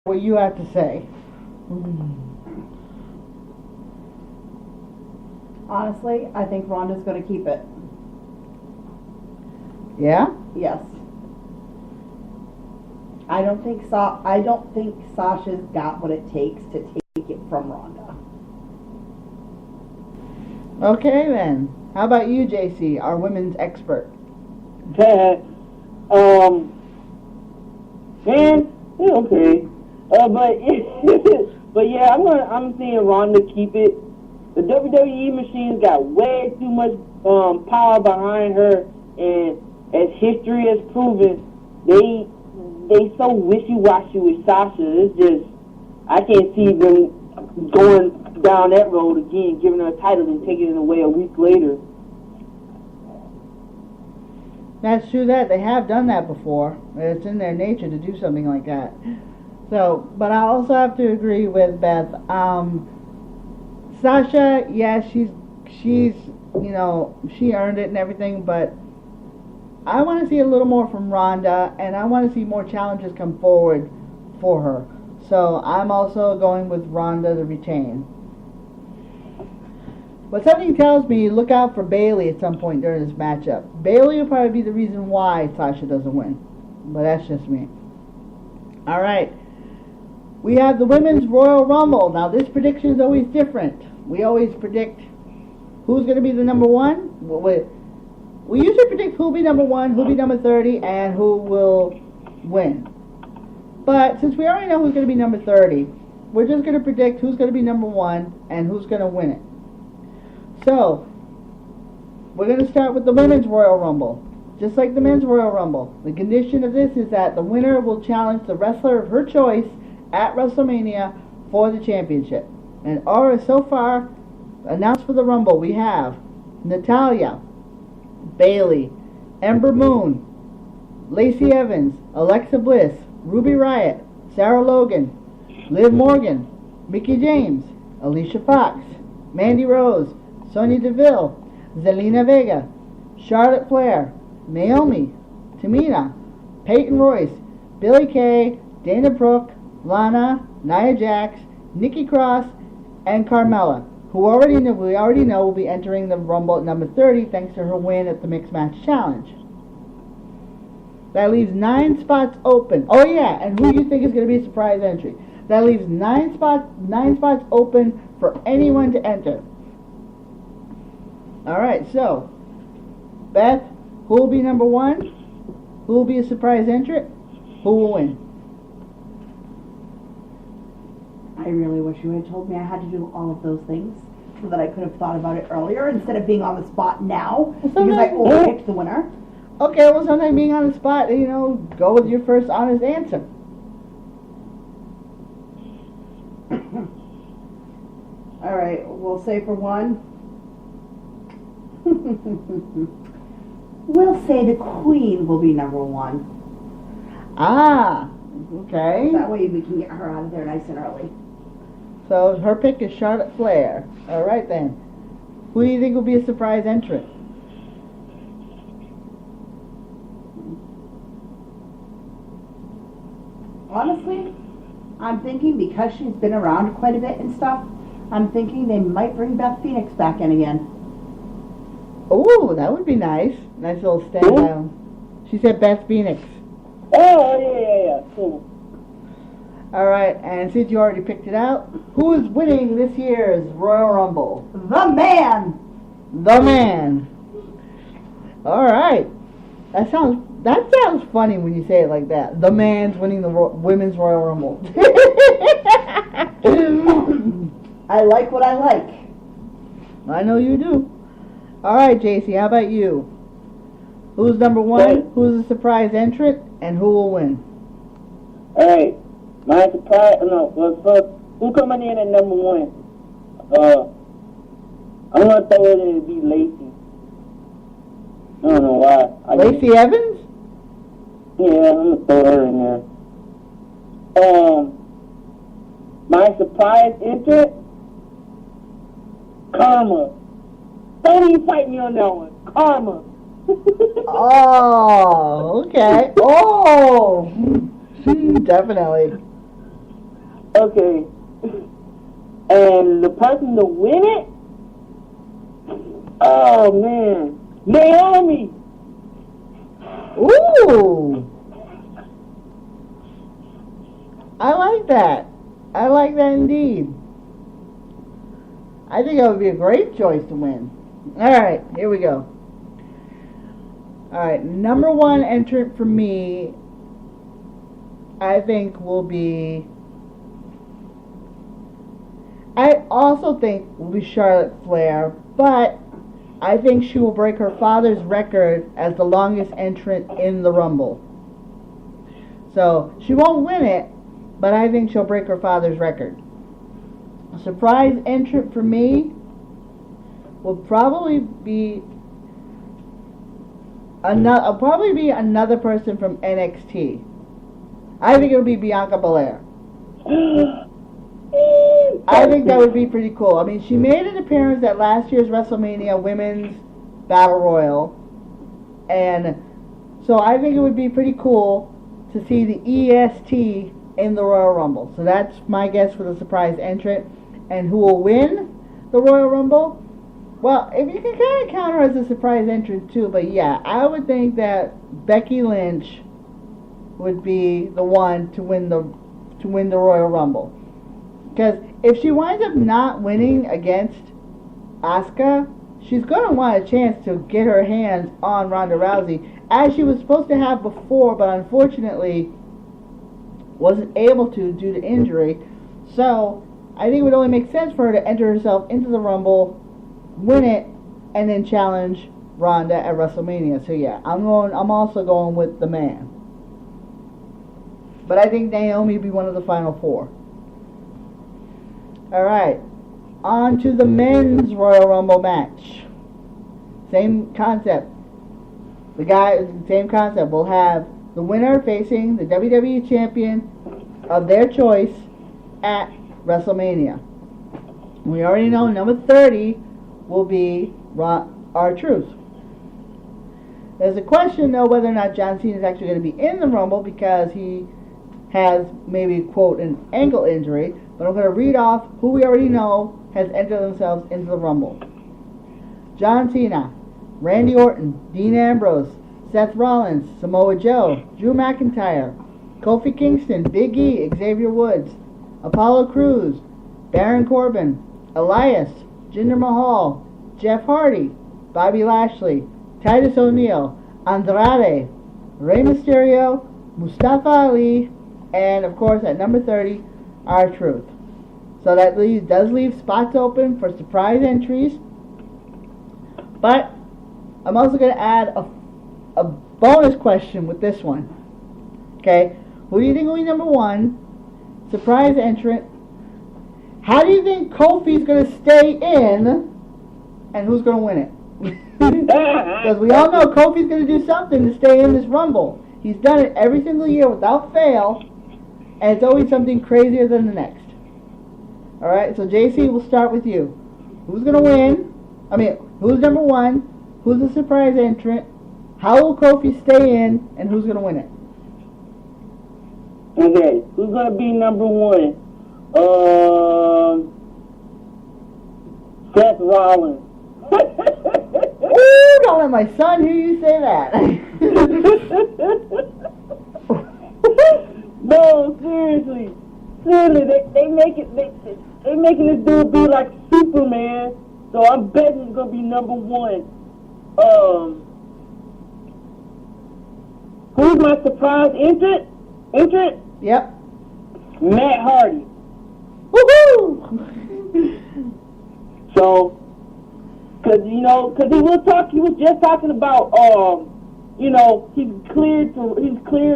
what you have to say. Honestly, I think Ronda's going to keep it. Yeah? Yes. I don't think Sasha's got what it takes to take it from Ronda. Okay then. How about you, JC, our women's expert? Man, okay. But yeah, I'm seeing Ronda keep it. The WWE machine's got way too much power behind her, and as history has proven, they so wishy-washy with Sasha. It's just, I can't see them going down that road again, giving her a title and taking it away a week later. That's true that they have done that before. It's in their nature to do something like that. So, but I also have to agree with Beth. Sasha, yes, she's she earned it and everything, but I want to see a little more from Ronda, and I want to see more challenges come forward for her. So I'm also going with Ronda to retain. But something tells me look out for Bayley at some point during this matchup. Bayley will probably be the reason why Sasha doesn't win. But that's just me. Alright. We have the Women's Royal Rumble. Now this prediction is always different. We always predict who's going to be the number one. We usually predict who'll be number one, who'll be number 30, and who will win. But since we already know who's going to be number 30, we're just going to predict who's going to be number one and who's going to win it. So, we're going to start with the Women's Royal Rumble. Just like the Men's Royal Rumble. The condition of this is that the winner will challenge the wrestler of her choice at WrestleMania for the championship. And so far, announced for the Rumble, we have Natalya, Bayley, Ember Moon, Lacey Evans, Alexa Bliss, Ruby Riott, Sarah Logan, Liv Morgan, Mickie James, Alicia Fox, Mandy Rose, Sonya Deville, Zelina Vega, Charlotte Flair, Naomi, Tamina, Peyton Royce, Billie Kay, Dana Brooke, Lana, Nia Jax, Nikki Cross, and Carmella, who we already know will be entering the Rumble at number 30 thanks to her win at the Mixed Match Challenge. That leaves 9 spots open. Oh yeah, and who you think is going to be a surprise entry? That leaves 9 spots open for anyone to enter. Alright, so, Beth, who will be number one? Who will be a surprise entrant? Who will win? I really wish you had told me I had to do all of those things so that I could have thought about it earlier instead of being on the spot now because I overpicked the winner. Okay, well, sometimes being on the spot, go with your first honest answer. All right, we'll say for one. We'll say the Queen will be number one. Ah, okay. That way we can get her out of there nice and early. So her pick is Charlotte Flair. All right then. Who do you think will be a surprise entrant? Honestly, I'm thinking because she's been around quite a bit and stuff, I'm thinking they might bring Beth Phoenix back in again. Oh, that would be nice. Nice little stand down. She said Beth Phoenix. Oh, yeah, cool. All right, and since you already picked it out, who is winning this year's Royal Rumble? The man! The man. All right. That sounds funny when you say it like that. The man's winning the Women's Royal Rumble. I like what I like. I know you do. All right, JC, how about you? Who's number one? Who's the surprise entrant? And who will win? All right. My surprise, first, who coming in at number one? I'm going to throw it in to be Lacey. I don't know why. Lacey Evans? Yeah, I'm going to throw her in there. My surprise entrant? Karma. Don't even fight me on that one. Karma. Oh, okay. Oh, definitely. Okay. And the person to win it? Oh, man. Naomi! Ooh! I like that. I like that indeed. I think that would be a great choice to win. Alright, here we go. Alright, number one entrant for me, I think will be... I also think will be Charlotte Flair, but I think she will break her father's record as the longest entrant in the Rumble. So, she won't win it, but I think she'll break her father's record. A surprise entrant for me will probably be another person from NXT. I think it'll be Bianca Belair. I think that would be pretty cool. I mean, she made an appearance at last year's WrestleMania Women's Battle Royal, and so I think it would be pretty cool to see the EST in the Royal Rumble. So that's my guess for the surprise entrant. And who will win the Royal Rumble? Well, if you can kind of count her as a surprise entrant too, but yeah, I would think that Becky Lynch would be the one to win the Royal Rumble. Because if she winds up not winning against Asuka, she's going to want a chance to get her hands on Ronda Rousey, as she was supposed to have before, but unfortunately wasn't able to due to injury. So I think it would only make sense for her to enter herself into the Rumble, win it, and then challenge Ronda at WrestleMania. So yeah, I'm also going with the man. But I think Naomi will be one of the final four. Alright, on to the men's Royal Rumble match. Same concept. Same concept. We'll have the winner facing the WWE champion of their choice at WrestleMania. We already know number 30 will be R-Truth. There's a question though whether or not John Cena is actually going to be in the Rumble because he has maybe, quote, an ankle injury. But I'm going to read off who we already know has entered themselves into the Rumble. John Cena, Randy Orton, Dean Ambrose, Seth Rollins, Samoa Joe, Drew McIntyre, Kofi Kingston, Big E, Xavier Woods, Apollo Crews, Baron Corbin, Elias, Jinder Mahal, Jeff Hardy, Bobby Lashley, Titus O'Neil, Andrade, Rey Mysterio, Mustafa Ali, and of course at number 30, R-Truth. So that does leave spots open for surprise entries. But I'm also going to add a bonus question with this one. Okay, who do you think will be number one? Surprise entrant. How do you think Kofi's going to stay in, and who's going to win it? Because we all know Kofi's going to do something to stay in this Rumble. He's done it every single year without fail, and it's always something crazier than the next. Alright, so JC, we'll start with you. Who's going to win? I mean, who's number one? Who's the surprise entrant? How will Kofi stay in, and who's going to win it? Okay, who's going to be number one? Seth Rollins. Ooh, don't let my son hear you say that. No, seriously, they making this dude be like Superman. So I'm betting he's gonna be number one. Who's my surprise entrant? Yep. Matt Hardy. Woohoo! So, cause he was just talking about, he's cleared,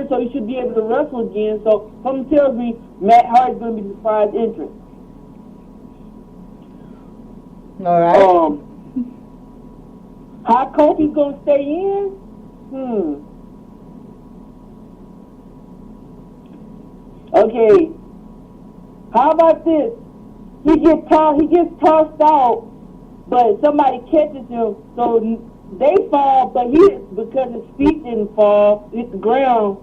so he should be able to wrestle again. So something tells me Matt Hardy's gonna be the surprise entrant. All right. How Kofi's gonna stay in? Okay. How about this? He gets tossed out, but somebody catches him, so they fall, but because his feet didn't fall, hit the ground,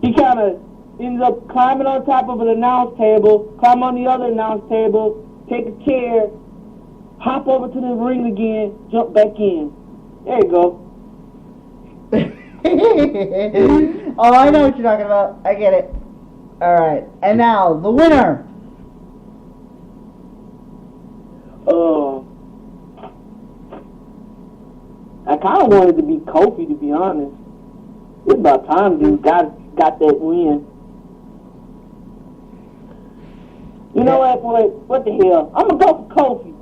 he kind of ends up climbing on top of an announce table, climb on the other announce table, take a chair, hop over to the ring again, jump back in. There you go. Oh, I know what you're talking about. I get it. All right, and now the winner. I kind of wanted to be Kofi, to be honest. It's about time dude got that win. You know what the hell? I'm going to go for Kofi.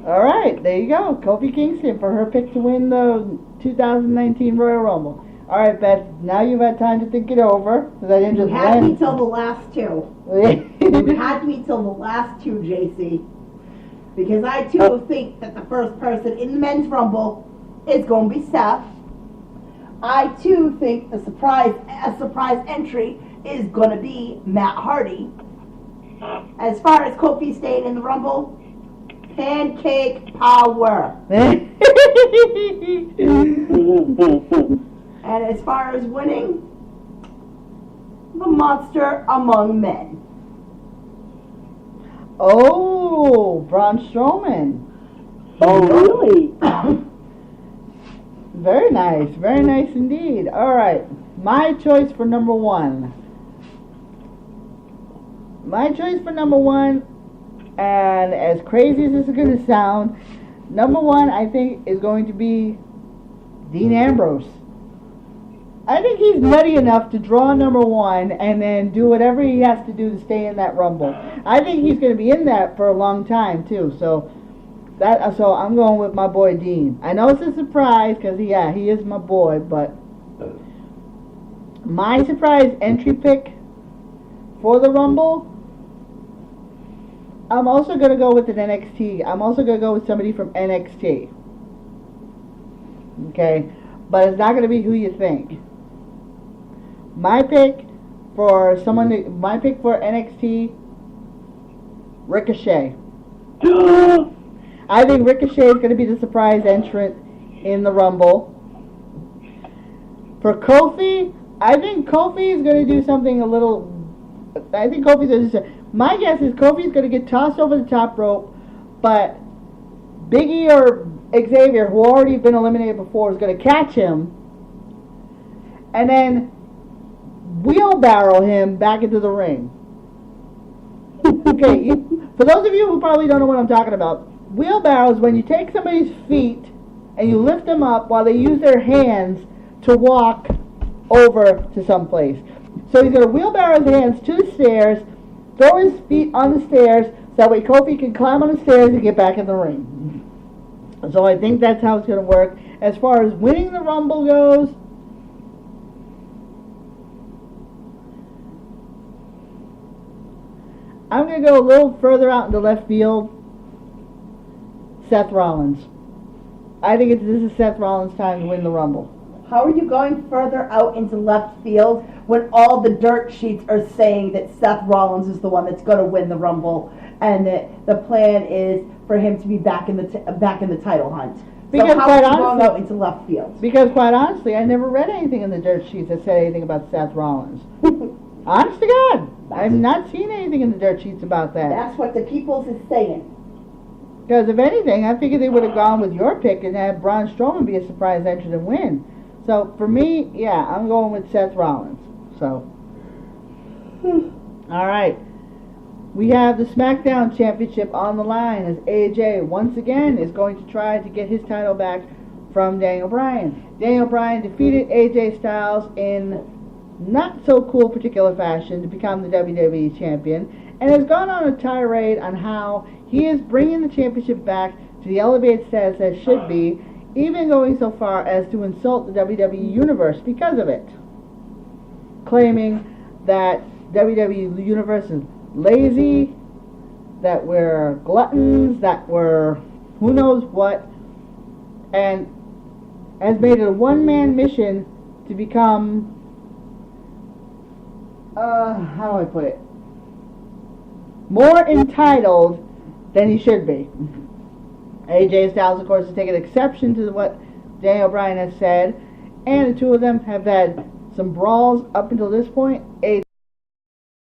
All right, there you go. Kofi Kingston for her pick to win the 2019 Royal Rumble. All right, Beth, now you've had time to think it over. Because I didn't just had me till the last two. You had me till the last two, JC. Because I, too, think that the first person in the men's Rumble is going to be Seth. I, too, think a surprise entry is going to be Matt Hardy. As far as Kofi staying in the Rumble, pancake power. And as far as winning, the monster among men. Oh, Braun Strowman. Oh, really? Very nice indeed. All right, my choice for number one. And as crazy as this is going to sound, number one I think is going to be Dean Ambrose. I think he's nutty enough to draw number one and then do whatever he has to do to stay in that Rumble. I think he's going to be in that for a long time too. So I'm going with my boy Dean. I know it's a surprise because he is my boy, but my surprise entry pick for the Rumble, I'm also going to go with an NXT. I'm also going to go with somebody from NXT. Okay, but it's not going to be who you think. My pick for NXT, Ricochet. I think Ricochet is going to be the surprise entrant in the Rumble. For Kofi, I think Kofi is going to do something my guess is Kofi is going to get tossed over the top rope, but Big E or Xavier, who already been eliminated before, is going to catch him and then wheelbarrow him back into the ring. Okay, for those of you who probably don't know what I'm talking about, wheelbarrow is when you take somebody's feet and you lift them up while they use their hands to walk over to someplace. So he's going to wheelbarrow his hands to the stairs, throw his feet on the stairs, so that way Kofi can climb on the stairs and get back in the ring. So I think that's how it's going to work. As far as winning the Rumble goes, I'm going to go a little further out into left field. Seth Rollins. I think this is Seth Rollins' time to win the Rumble. How are you going further out into left field when all the dirt sheets are saying that Seth Rollins is the one that's going to win the Rumble, and that the plan is for him to be back in the title hunt? Because so how are you going out into left field? Because quite honestly, I never read anything in the dirt sheets that said anything about Seth Rollins. Honest to God, I've not seen anything in the dirt sheets about that. That's what the Peoples is saying. Because if anything, I figured they would have gone with your pick and had Braun Strowman be a surprise entrant and win. So for me, yeah, I'm going with Seth Rollins. So, all right, we have the SmackDown Championship on the line as AJ once again is going to try to get his title back from Daniel Bryan. Daniel Bryan defeated AJ Styles in not so cool particular fashion to become the WWE champion, and has gone on a tirade on how he is bringing the championship back to the elevated status that it should be, even going so far as to insult the WWE Universe because of it, claiming that WWE Universe is lazy, that we're gluttons, that we're who knows what, and has made it a one-man mission to become, how do I put it, more entitled than he should be. AJ Styles, of course, has taken exception to what Daniel Bryan has said, and the two of them have had some brawls up until this point,